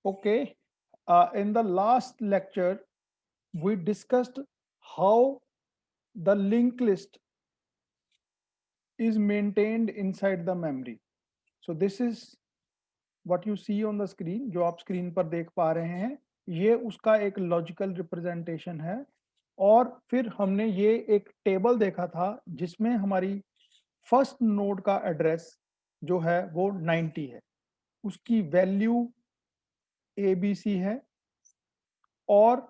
Okay, in the last lecture, we discussed how the linked list is maintained inside the memory. So this is what you see on the screen, जो आप screen पर देख पा रहे हैं, ये उसका एक लॉजिकल रिप्रेजेंटेशन है। और फिर हमने ये एक टेबल देखा था जिसमें हमारी फर्स्ट नोड का एड्रेस जो है वो 90 है, उसकी वैल्यू ABC है, और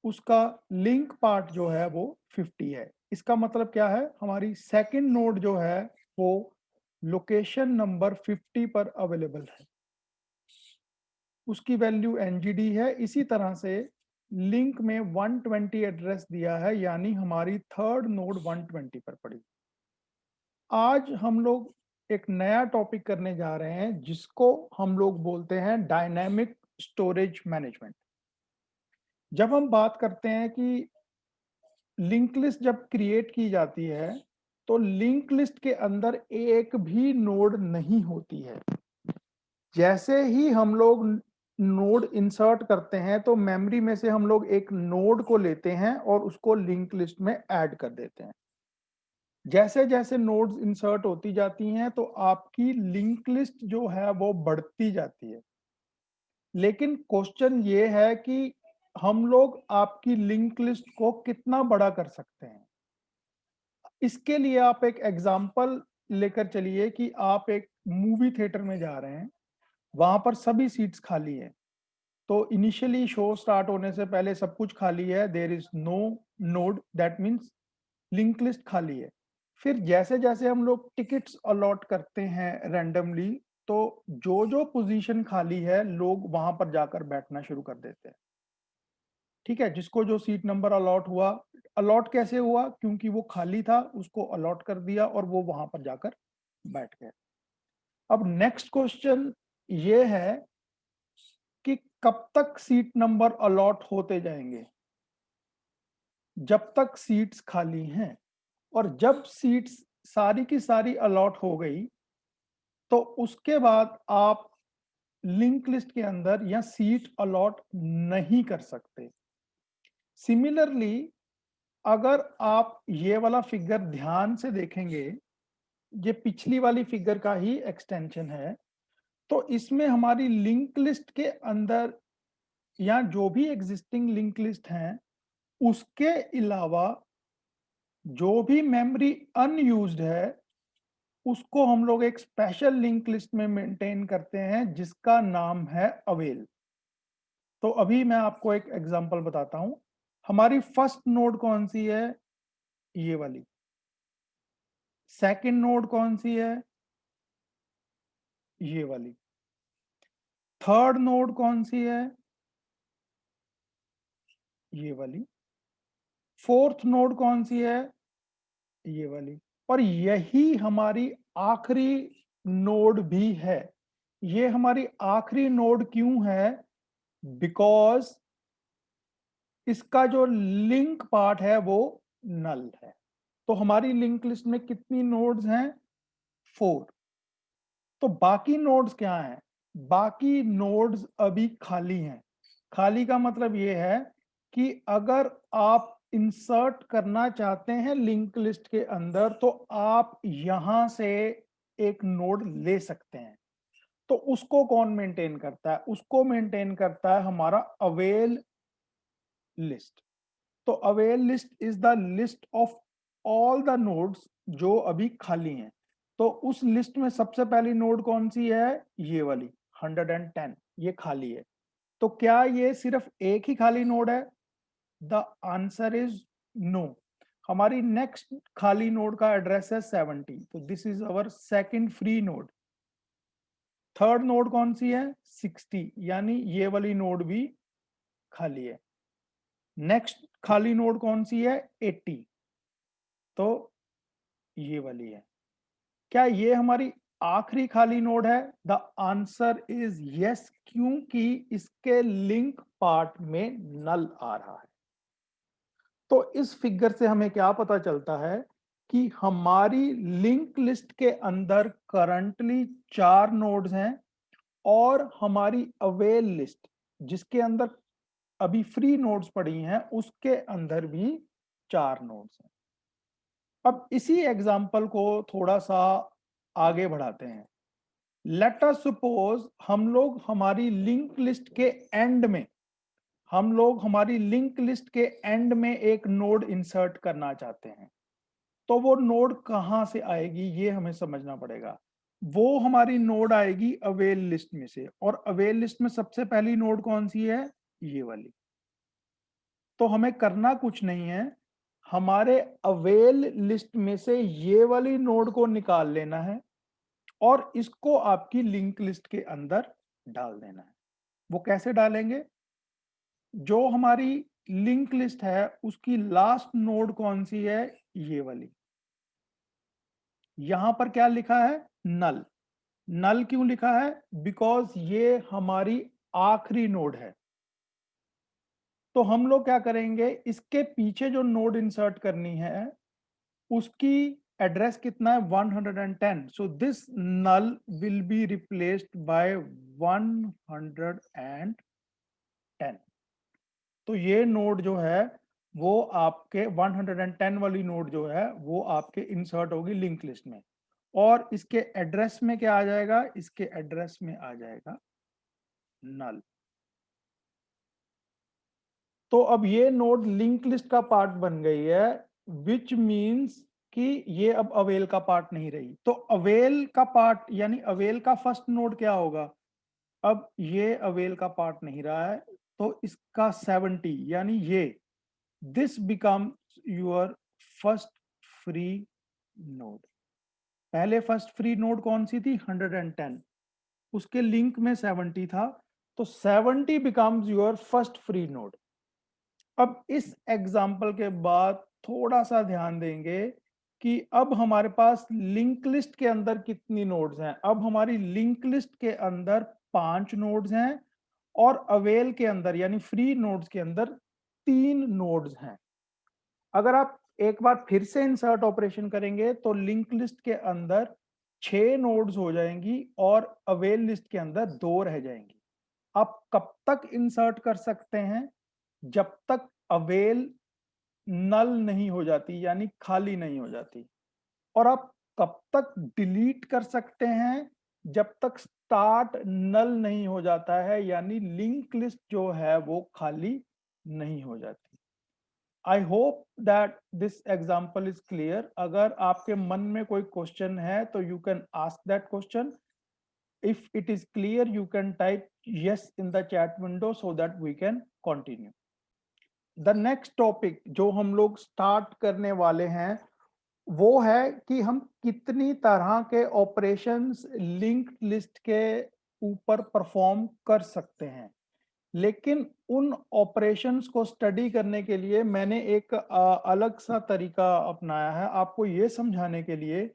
उसका लिंक पार्ट जो है वो 50 है। इसका मतलब क्या है, हमारी सेकंड नोड जो है वो लोकेशन नंबर 50 पर अवेलेबल है, उसकी वैल्यू NGD है। इसी तरह से लिंक में 120 एड्रेस दिया है, यानी हमारी थर्ड नोड 120 पर पड़ी। आज हम लोग एक नया टॉपिक करने जा रहे हैं जिसको हम लोग बोलते हैं डायनामिक स्टोरेज मैनेजमेंट। जब हम बात करते हैं कि लिंक लिस्ट जब क्रिएट की जाती है तो लिंक लिस्ट के अंदर एक भी नोड नहीं होती है। जैसे ही हम लोग नोड इंसर्ट करते हैं तो मेमोरी में से हम लोग एक नोड को लेते हैं और उसको लिंक लिस्ट में ऐड कर देते हैं। जैसे जैसे नोड्स इंसर्ट होती जाती हैं तो आपकी लिंक लिस्ट जो है वो बढ़ती जाती है। लेकिन क्वेश्चन ये है कि हम लोग आपकी लिंक लिस्ट को कितना बड़ा कर सकते हैं। इसके लिए आप एक एग्जाम्पल लेकर चलिए कि आप एक मूवी थिएटर में जा रहे हैं, वहां पर सभी सीट्स खाली है। तो इनिशियली शो स्टार्ट होने से पहले सब कुछ खाली है, there is no node, that means link list खाली है। फिर जैसे जैसे हम लोग टिकट्स अलॉट करते हैं रैंडमली, तो जो जो पोजीशन खाली है लोग वहां पर जाकर बैठना शुरू कर देते हैं। ठीक है, जिसको जो सीट नंबर अलॉट हुआ, अलॉट कैसे हुआ, क्योंकि वो खाली था, उसको अलॉट कर दिया और वो वहां पर जाकर बैठ गए। अब नेक्स्ट क्वेश्चन ये है कि कब तक सीट नंबर अलॉट होते जाएंगे, जब तक सीट्स खाली हैं। और जब सीट्स सारी की सारी अलॉट हो गई तो उसके बाद आप लिंक लिस्ट के अंदर या सीट अलॉट नहीं कर सकते। सिमिलरली, अगर आप ये वाला फिगर ध्यान से देखेंगे, ये पिछली वाली फिगर का ही एक्सटेंशन है। तो इसमें हमारी लिंक लिस्ट के अंदर या जो भी एग्जिस्टिंग लिंक लिस्ट हैं उसके अलावा जो भी मेमोरी अनयूज्ड है उसको हम लोग एक स्पेशल लिंक लिस्ट में मेंटेन करते हैं जिसका नाम है अवेल। तो अभी मैं आपको एक एग्जांपल बताता हूं। हमारी फर्स्ट नोड कौन सी है, ये वाली। सेकंड नोड कौन सी है, ये वाली। थर्ड नोड कौन सी है, ये वाली। फोर्थ नोड कौन सी है, ये वाली। और यही हमारी आखिरी नोड भी है। ये हमारी आखिरी नोड क्यों है, बिकॉज इसका जो लिंक पार्ट है वो नल है। तो हमारी लिंक लिस्ट में कितनी नोड्स हैं, 4। तो बाकी नोड्स क्या हैं, बाकी नोड्स अभी खाली हैं। खाली का मतलब ये है कि अगर आप इंसर्ट करना चाहते हैं लिंक लिस्ट के अंदर तो आप यहां से एक नोड ले सकते हैं। तो उसको कौन मेंटेन करता है, उसको मेंटेन करता है हमारा अवेल लिस्ट। तो avail list is the list of all the nodes जो अभी खाली हैं। तो उस लिस्ट में सबसे पहली नोड कौन सी है, ये वाली 110, ये खाली है। तो क्या ये सिर्फ एक ही खाली नोड है, द आंसर इज नो। हमारी नेक्स्ट खाली नोड का एड्रेस है 70, तो this is our second free node. Third node कौन सी है, 60, यानी ये वाली नोड भी खाली है। नेक्स्ट खाली नोड कौन सी है, 80, तो ये वाली है। क्या ये हमारी आखिरी खाली नोड है, द आंसर इज यस, क्योंकि इसके लिंक पार्ट में नल आ रहा है। तो इस फिगर से हमें क्या पता चलता है कि हमारी लिंक लिस्ट के अंदर करंटली 4 नोड्स हैं और हमारी अवेल लिस्ट जिसके अंदर अभी फ्री नोड्स पड़ी हैं उसके अंदर भी 4 नोड्स हैं। अब इसी एग्जाम्पल को थोड़ा सा आगे बढ़ाते हैं। लेट अस सपोज हम लोग हमारी लिंक लिस्ट के एंड में एक नोड इंसर्ट करना चाहते हैं। तो वो नोड कहां से आएगी ये हमें समझना पड़ेगा। वो हमारी नोड आएगी अवेल लिस्ट में से, और अवेल लिस्ट में सबसे पहली नोड कौन सी है? ये वाली। तो हमें करना कुछ नहीं है, हमारे अवेल लिस्ट में से ये वाली नोड को निकाल लेना है और इसको आपकी लिंक लिस्ट के अंदर डाल देना है। वो कैसे डालेंगे? जो हमारी लिंक लिस्ट है उसकी लास्ट नोड कौन सी है? ये वाली। यहां पर क्या लिखा है? नल। नल क्यों लिखा है? बिकॉज ये हमारी आखिरी नोड है। तो हम लोग क्या करेंगे, इसके पीछे जो नोड इंसर्ट करनी है उसकी एड्रेस कितना है? 110। So this null will be replaced by 110। तो ये नोड जो है वो आपके 110 वाली नोड जो है वो आपके इंसर्ट होगी लिंक लिस्ट में, और इसके एड्रेस में क्या आ जाएगा? इसके एड्रेस में आ जाएगा नल। तो अब ये नोड लिंक लिस्ट का पार्ट बन गई है, विच मींस कि ये अब अवेल का पार्ट नहीं रही। तो अवेल का पार्ट यानी अवेल का फर्स्ट नोड क्या होगा? अब ये अवेल का पार्ट नहीं रहा है, तो इसका 70 यानी ये this becomes your first free node. पहले फर्स्ट फ्री नोड कौन सी थी? 110। उसके लिंक में 70 था, तो 70 becomes your first free node. अब इस एग्जाम्पल के बाद थोड़ा सा ध्यान देंगे कि अब हमारे पास लिंक लिस्ट के अंदर कितनी नोड्स हैं। अब हमारी लिंक लिस्ट के अंदर 5 नोड्स हैं और अवेल के अंदर यानी फ्री नोड्स के अंदर 3 नोड्स हैं। अगर आप एक बार फिर से इंसर्ट ऑपरेशन करेंगे तो लिंक लिस्ट के अंदर 6 नोड्स हो जाएंगी और अवेल लिस्ट के अंदर 2 रह जाएंगी। आप कब तक इंसर्ट कर सकते हैं? जब तक अवेल नल नहीं हो जाती यानी खाली नहीं हो जाती। और आप कब तक डिलीट कर सकते हैं? जब तक स्टार्ट नल नहीं हो जाता है यानी लिंक लिस्ट जो है वो खाली नहीं हो जाती। आई hope that this example is clear. अगर आपके मन में कोई क्वेश्चन है तो you can ask that question. if it is clear you can type yes in the chat window so that we can continue. The next topic जो हम लोग स्टार्ट करने वाले हैं वो है कि हम कितनी तरह के ऑपरेशंस लिंक्ड लिस्ट के ऊपर परफॉर्म कर सकते हैं। लेकिन उन ऑपरेशंस को स्टडी करने के लिए मैंने एक अलग सा तरीका अपनाया है आपको ये समझाने के लिए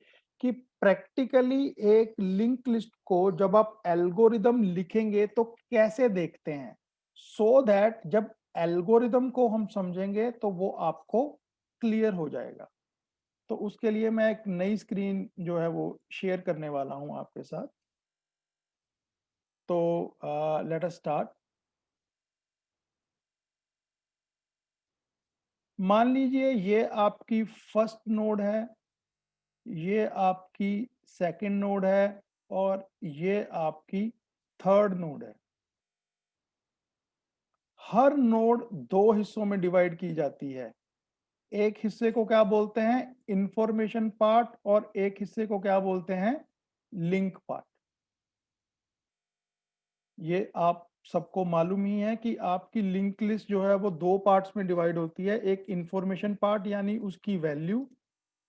कि प्रैक्टिकली एक लिंक लिस्ट को जब आप एल्गोरिदम लिखेंगे तो कैसे देखते हैं, सो दैट जब एल्गोरिदम को हम समझेंगे तो वो आपको क्लियर हो जाएगा। तो उसके लिए मैं एक नई स्क्रीन जो है वो शेयर करने वाला हूं आपके साथ। तो लेट अस स्टार्ट। मान लीजिए ये आपकी फर्स्ट नोड है, ये आपकी सेकंड नोड है और ये आपकी थर्ड नोड है। हर नोड 2 हिस्सों में डिवाइड की जाती है। एक हिस्से को क्या बोलते हैं? इंफॉर्मेशन पार्ट, और एक हिस्से को क्या बोलते हैं? Link part. ये आप सबको मालूम ही है कि आपकी लिंक लिस्ट जो है वो 2 पार्ट्स में डिवाइड होती है, एक इंफॉर्मेशन पार्ट यानी उसकी वैल्यू,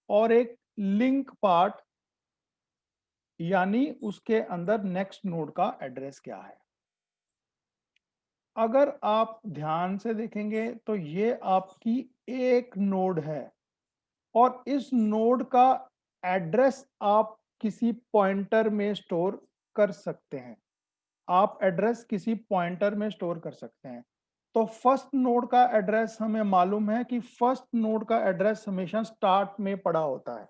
और एक लिंक पार्ट यानी उसके अंदर नेक्स्ट नोड का एड्रेस क्या है। अगर आप ध्यान से देखेंगे तो ये आपकी एक नोड है और इस नोड का एड्रेस आप किसी पॉइंटर में स्टोर कर सकते हैं। आप एड्रेस किसी पॉइंटर में स्टोर कर सकते हैं। तो फर्स्ट नोड का एड्रेस हमें मालूम है कि फर्स्ट नोड का एड्रेस हमेशा स्टार्ट में पड़ा होता है।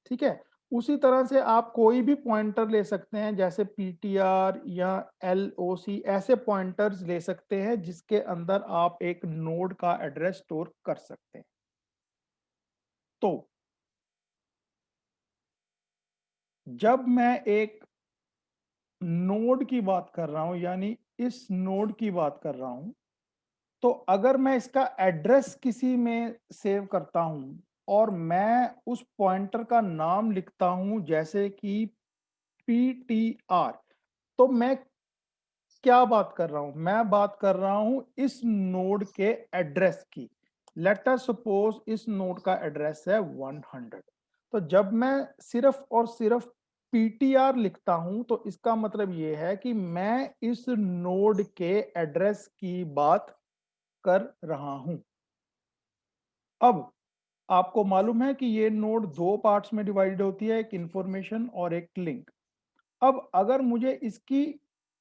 ठीक है। उसी तरह से आप कोई भी पॉइंटर ले सकते हैं, जैसे पीटीआर या एलओसी, ऐसे पॉइंटर्स ले सकते हैं जिसके अंदर आप एक नोड का एड्रेस स्टोर कर सकते हैं। तो जब मैं एक नोड की बात कर रहा हूं, यानी इस नोड की बात कर रहा हूं, तो अगर मैं इसका एड्रेस किसी में सेव करता हूं और मैं उस पॉइंटर का नाम लिखता हूं जैसे कि पीटीआर, तो मैं क्या बात कर रहा हूं? मैं बात कर रहा हूं इस नोड के एड्रेस की। लेट अस सपोज इस नोड का एड्रेस है 100। तो जब मैं सिर्फ और सिर्फ पीटीआर लिखता हूं तो इसका मतलब यह है कि मैं इस नोड के एड्रेस की बात कर रहा हूं। अब आपको मालूम है कि ये नोड दो पार्ट्स में डिवाइड होती है, एक इंफॉर्मेशन और एक लिंक। अब अगर मुझे इसकी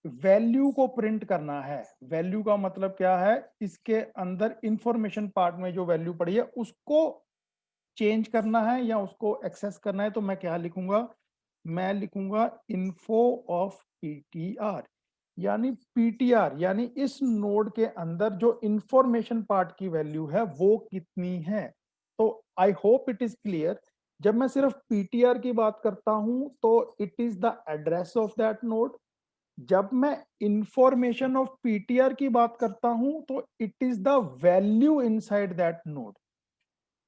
वैल्यू को प्रिंट करना है, वैल्यू का मतलब क्या है, इसके अंदर इंफॉर्मेशन पार्ट में जो वैल्यू पड़ी है उसको चेंज करना है या उसको एक्सेस करना है, तो मैं क्या लिखूंगा? मैं लिखूंगा इन्फो ऑफ पीटीआर, यानी पीटीआर यानी इस नोड के अंदर जो इंफॉर्मेशन पार्ट की वैल्यू है वो कितनी है। तो आई होप इट इज क्लियर। जब मैं सिर्फ पीटीआर की बात करता हूं तो it is the address of that node. जब मैं इंफॉर्मेशन ऑफ पीटीआर की बात करता हूं तो it is the value inside that node.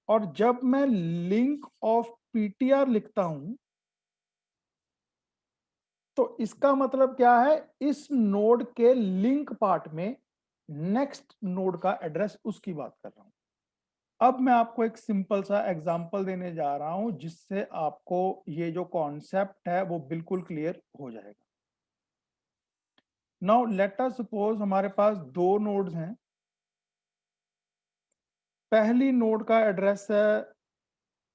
और जब मैं लिंक ऑफ पीटीआर लिखता हूं तो इसका मतलब क्या है, इस नोड के लिंक पार्ट में नेक्स्ट नोड का एड्रेस उसकी बात कर रहा हूं। अब मैं आपको एक सिंपल सा एग्जांपल देने जा रहा हूं जिससे आपको ये जो कॉन्सेप्ट है वो बिल्कुल क्लियर हो जाएगा। नाउ लेट अस सपोज हमारे पास दो नोड्स हैं। पहली नोड का एड्रेस है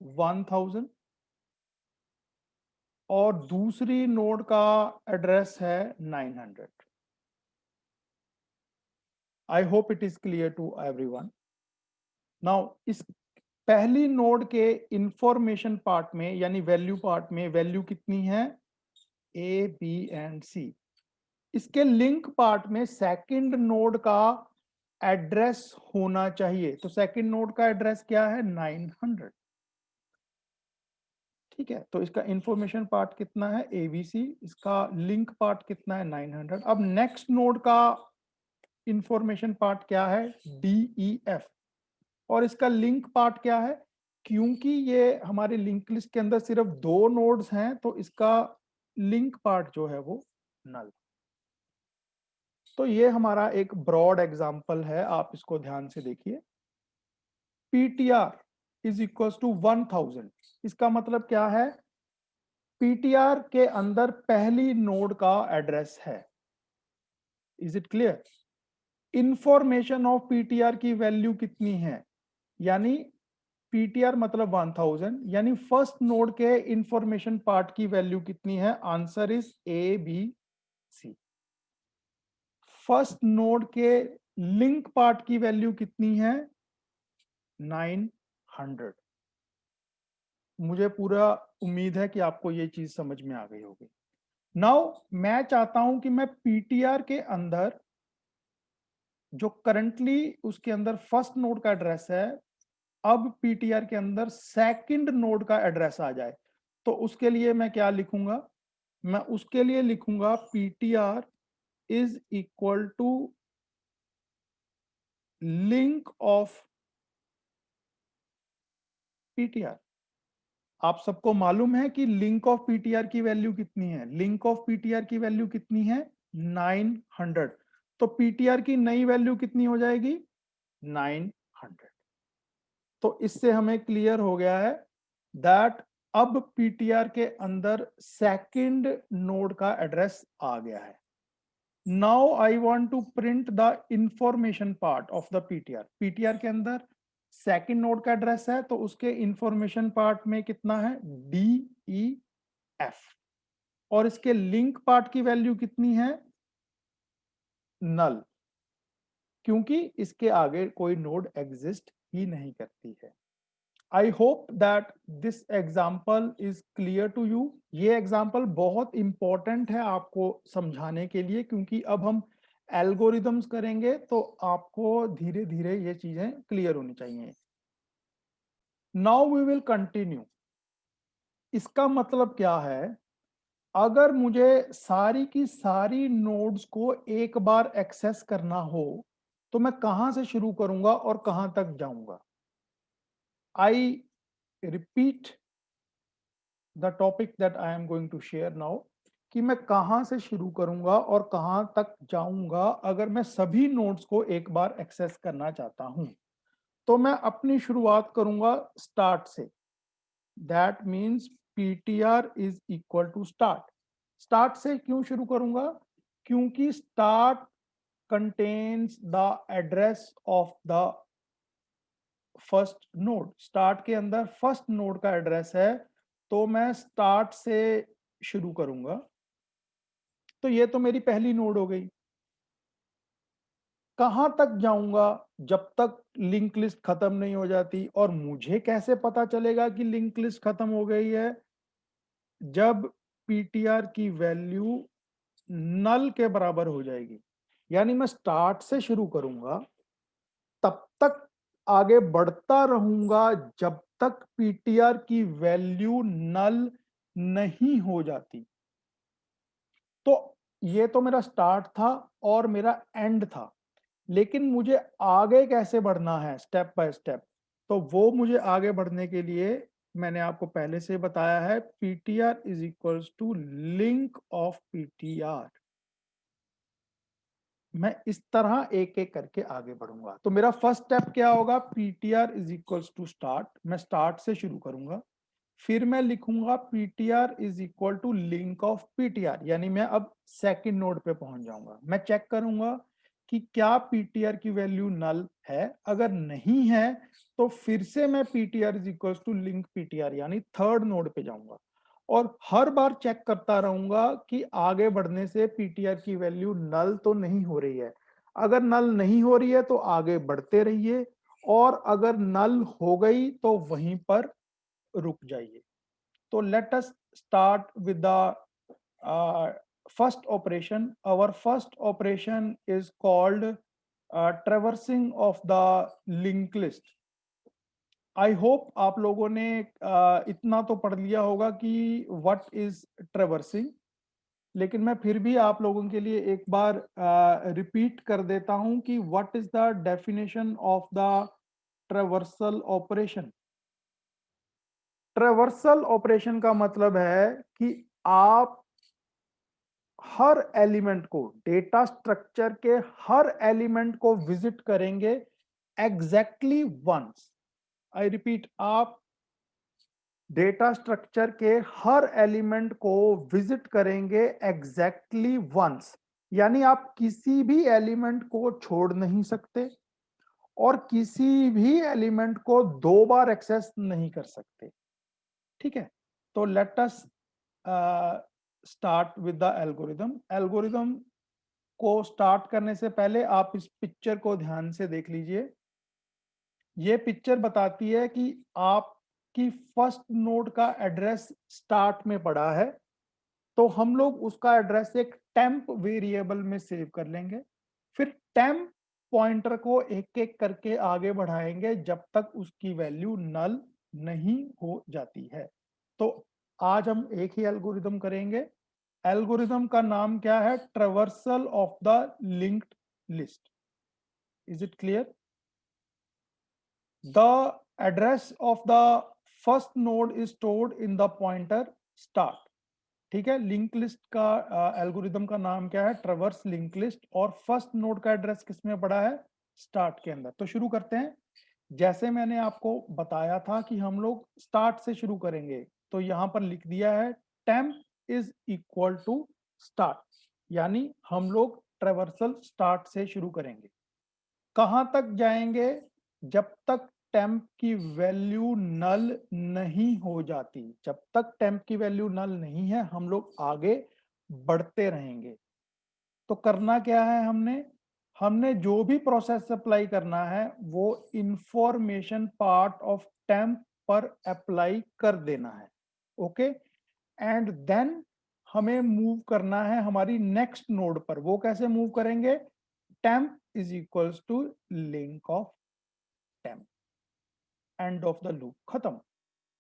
1000 और दूसरी नोड का एड्रेस है 900। I hope it is clear to everyone. Now इस पहली नोड के इंफॉर्मेशन पार्ट में यानी वैल्यू पार्ट में वैल्यू कितनी है? ए बी एंड सी। इसके लिंक पार्ट में सेकंड नोड का एड्रेस होना चाहिए। तो सेकंड नोड का एड्रेस क्या है? 900। ठीक है, तो इसका इंफॉर्मेशन पार्ट कितना है? एबीसी। इसका लिंक पार्ट कितना है? 900। अब नेक्स्ट नोड का इंफॉर्मेशन पार्ट क्या है? डीईएफ। और इसका लिंक पार्ट क्या है? क्योंकि ये हमारे लिंक लिस्ट के अंदर सिर्फ दो नोड्स हैं तो इसका लिंक पार्ट जो है वो नल। तो ये हमारा एक ब्रॉड एग्जांपल है, आप इसको ध्यान से देखिए। PTR is equal to 1000। इसका मतलब क्या है? पीटीआर के अंदर पहली नोड का एड्रेस है। Is it clear? Information of PTR की वैल्यू कितनी है? यानी पीटीआर मतलब 1000, यानी फर्स्ट नोड के इंफॉर्मेशन पार्ट की वैल्यू कितनी है? Answer is A B C. First node के लिंक पार्ट की वैल्यू कितनी है? 900। मुझे पूरा उम्मीद है कि आपको ये चीज समझ में आ गई होगी। नाउ मैं चाहता हूं कि मैं पीटीआर के अंदर जो करंटली उसके अंदर फर्स्ट नोड का एड्रेस है, अब पीटीआर के अंदर सेकंड नोड का एड्रेस आ जाए। तो उसके लिए मैं क्या लिखूंगा? मैं उसके लिए लिखूंगा PTR is equal to link of PTR. आप सबको मालूम है कि लिंक ऑफ पीटीआर की वैल्यू कितनी है? लिंक ऑफ पीटीआर की वैल्यू कितनी है? 900। तो पीटीआर की नई वैल्यू कितनी हो जाएगी? 900। तो इससे हमें क्लियर हो गया है दैट अब पीटीआर के अंदर सेकंड नोड का एड्रेस आ गया है। Now I want to print the information part of the PTR. PTR के अंदर सेकंड नोड का एड्रेस है तो उसके इंफॉर्मेशन पार्ट में कितना है? D E F. और इसके लिंक पार्ट की वैल्यू कितनी है? नल, क्योंकि इसके आगे कोई नोड एग्जिस्ट ही नहीं करती है। I hope that this example is clear to you. ये एग्जाम्पल बहुत इंपॉर्टेंट है आपको समझाने के लिए, क्योंकि अब हम एल्गोरिदम्स करेंगे तो आपको धीरे धीरे ये चीजें क्लियर होनी चाहिए। Now we will continue. इसका मतलब क्या है, अगर मुझे सारी की सारी नोड्स को एक बार एक्सेस करना हो तो मैं कहां से शुरू करूंगा और कहां तक जाऊंगा। I repeat the topic that I am going to share now, कि मैं कहां से शुरू करूंगा और कहां तक जाऊंगा अगर मैं सभी नोड्स को एक बार एक्सेस करना चाहता हूं। तो मैं अपनी शुरुआत करूंगा स्टार्ट से। That means PTR is equal to start. Start से क्यों शुरू करूंगा? क्योंकि start contains the address of the first node. Start के अंदर फर्स्ट नोड का एड्रेस है, तो मैं स्टार्ट से शुरू करूंगा। तो ये तो मेरी पहली नोड हो गई। कहां तक जाऊंगा? जब तक लिंक लिस्ट खत्म नहीं हो जाती। और मुझे कैसे पता चलेगा कि लिंक लिस्ट खत्म हो गई है? जब पीटीआर की वैल्यू नल के बराबर हो जाएगी। यानी मैं स्टार्ट से शुरू करूंगा, तब तक आगे बढ़ता रहूंगा जब तक पीटीआर की वैल्यू नल नहीं हो जाती। तो ये तो मेरा स्टार्ट था और मेरा एंड था, लेकिन मुझे आगे कैसे बढ़ना है स्टेप बाय स्टेप। तो वो मुझे आगे बढ़ने के लिए मैंने आपको पहले से बताया है, PTR is equals to link of PTR. मैं इस तरह एक एक करके आगे बढ़ूंगा। तो मेरा फर्स्ट स्टेप क्या होगा? PTR is equals to start. मैं स्टार्ट से शुरू करूंगा, फिर मैं लिखूंगा PTR is equal to link of PTR. यानी मैं अब सेकंड नोड पे पहुंच जाऊंगा। मैं चेक करूंगा कि क्या पीटीआर की वैल्यू नल है। अगर नहीं है तो फिर से मैं PTR is equal to link PTR यानी थर्ड नोड पे जाऊंगा, और हर बार चेक करता रहूंगा कि आगे बढ़ने से पीटीआर की वैल्यू नल तो नहीं हो रही है। अगर नल नहीं हो रही है तो आगे बढ़ते रहिए, और अगर नल हो गई तो वहीं पर रुक जाइए। तो let us start with the first operation. Our first operation is called traversing of the link list. I hope आप लोगों ने इतना तो पढ़ लिया होगा कि व्हाट इज ट्रेवर्सिंग, लेकिन मैं फिर भी आप लोगों के लिए एक बार रिपीट कर देता हूं कि what is the definition of the traversal operation. Traversal operation का मतलब है कि आप हर एलिमेंट को, डेटा स्ट्रक्चर के हर एलिमेंट को विजिट करेंगे एग्जैक्टली वंस। आई रिपीट, आप डेटा स्ट्रक्चर के हर एलिमेंट को विजिट करेंगे एग्जैक्टली वंस। यानी आप किसी भी एलिमेंट को छोड़ नहीं सकते और किसी भी एलिमेंट को दो बार एक्सेस नहीं कर सकते। ठीक है, तो let us start with the algorithm. Algorithm को स्टार्ट करने से पहले आप इस पिक्चर को ध्यान से देख लीजिए। ये पिक्चर बताती है कि आपकी फर्स्ट नोड का एड्रेस स्टार्ट में पड़ा है, तो हम लोग उसका एड्रेस एक टेम्प वेरिएबल में सेव कर लेंगे। फिर टेम्प पॉइंटर को एक एक करके आगे बढ़ाएंगे जब तक उसकी वैल्यू नल नहीं हो जाती है। तो आज हम एक ही एल्गोरिदम करेंगे। एल्गोरिदम का नाम क्या है? Traversal of the linked list. Is it clear? The address of the first node is stored in the pointer start. ठीक है, लिंक लिस्ट का एल्गोरिदम का नाम क्या है? ट्रेवर्स लिंक लिस्ट। और फर्स्ट नोड का एड्रेस किसमें पड़ा है? स्टार्ट के अंदर। तो शुरू करते हैं। जैसे मैंने आपको बताया था कि हम लोग स्टार्ट से शुरू करेंगे, तो यहां पर लिख दिया है temp is equal to start. यानी हम लोग ट्रेवर्सल स्टार्ट से शुरू करेंगे। कहां तक जाएंगे? जब तक टेम्प की वैल्यू नल नहीं हो जाती। जब तक टेम्प की वैल्यू नल नहीं है हम लोग आगे बढ़ते रहेंगे। तो करना क्या है? हमने हमने जो भी प्रोसेस अप्लाई करना है वो इंफॉर्मेशन पार्ट ऑफ टेम्प पर अप्लाई कर देना है। ओके, एंड देन हमें मूव करना है हमारी नेक्स्ट नोड पर। वो कैसे मूव करेंगे? Temp is equals to link of temp, end of the loop, खत्म,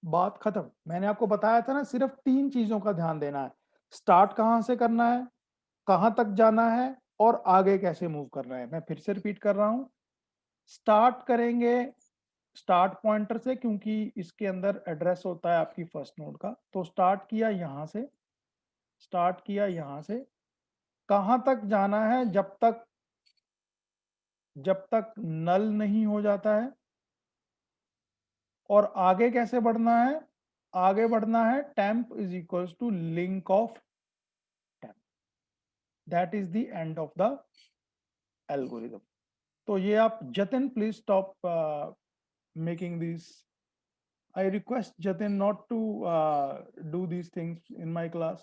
बात खत्म। मैंने आपको बताया था ना, सिर्फ 3 चीजों का ध्यान देना है। स्टार्ट कहां से करना है, कहां तक जाना है, और आगे कैसे मूव करना है। मैं फिर से रिपीट कर रहा हूं, स्टार्ट करेंगे स्टार्ट पॉइंटर से, क्योंकि इसके अंदर एड्रेस होता है आपकी फर्स्ट नोड का। तो स्टार्ट किया यहां से, स्टार्ट किया यहां से, कहां तक जाना है? जब तक नल नहीं हो जाता है। और आगे कैसे बढ़ना है? आगे बढ़ना है temp is equals to link of temp, that is the end of the algorithm. तो ये आप, Jatin please stop making these. I request Jatin not to do these things in my class.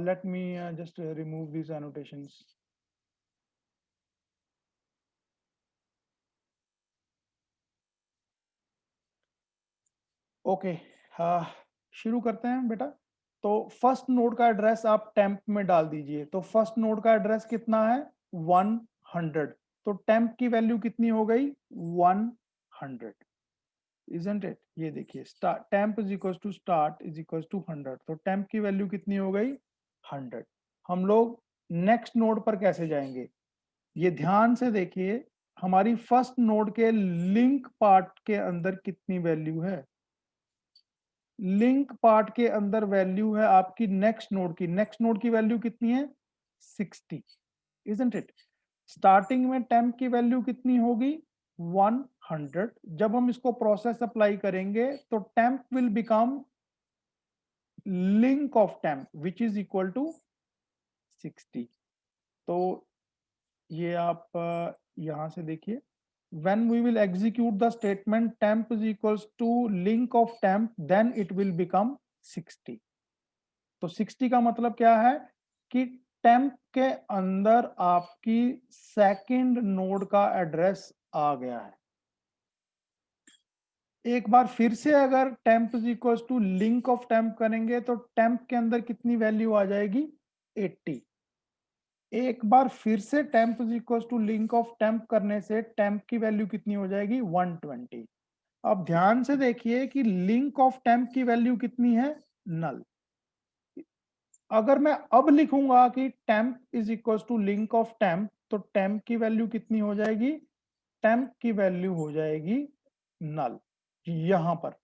Let me just remove these annotations. Okay, शुरू करते हैं बेटा। तो first node का address आप टेम्प में डाल दीजिए। तो फर्स्ट नोड का एड्रेस कितना है? 100। तो टेम्प की वैल्यू कितनी हो गई? 100, इजंट इट? ये देखिए, start temp is equal to start is equal to 100। तो टेम्प की वैल्यू कितनी हो गई? 100। हम लोग नेक्स्ट नोड पर कैसे जाएंगे? ये ध्यान से देखिए, हमारी फर्स्ट नोड के लिंक पार्ट के अंदर कितनी वैल्यू है? लिंक पार्ट के अंदर वैल्यू है आपकी नेक्स्ट नोड की। नेक्स्ट नोड की वैल्यू कितनी है? 60, इजंट इट? स्टार्टिंग में टेम्प की वैल्यू कितनी होगी? 100। जब हम इसको प्रोसेस अप्लाई करेंगे तो temp will become link of temp which is equal to 60। तो ये आप यहां से देखिए, when we will execute the statement temp is equals to link of temp, then it will become 60। तो 60 का मतलब क्या है? कि टेम्प के अंदर आपकी सेकंड नोड का एड्रेस आ गया है। एक बार फिर से अगर temp is equal to link of temp करेंगे तो टेम्प के अंदर कितनी वैल्यू आ जाएगी? 80। एक बार फिर से temp is equal to link of temp करने से टेम्प की वैल्यू कितनी हो जाएगी? 120। अब ध्यान से देखिए कि लिंक ऑफ टेम्प की वैल्यू कितनी है? नल। अगर मैं अब लिखूंगा कि temp is equal to link of temp, तो टेम्प की वैल्यू कितनी हो जाएगी? टेम्प की वैल्यू हो जाएगी नल, यहां पर।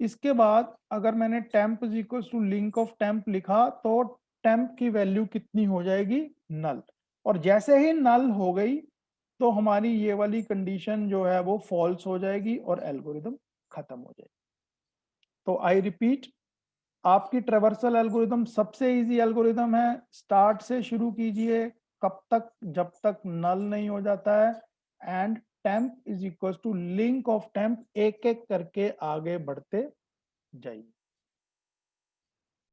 इसके बाद अगर मैंने temp is equal to link of temp लिखा तो टेम्प की वैल्यू कितनी हो जाएगी? नल। और जैसे ही नल हो गई तो हमारी ये वाली कंडीशन जो है वो फॉल्स हो जाएगी और एल्गोरिदम खत्म हो जाएगी। तो आई रिपीट, आपकी ट्रेवर्सल एल्गोरिदम सबसे इजी एल्गोरिदम है। स्टार्ट से शुरू कीजिए, कब तक? जब तक नल नहीं हो जाता है। And temp is equal to link of temp, एक एक करके आगे बढ़ते जाइए।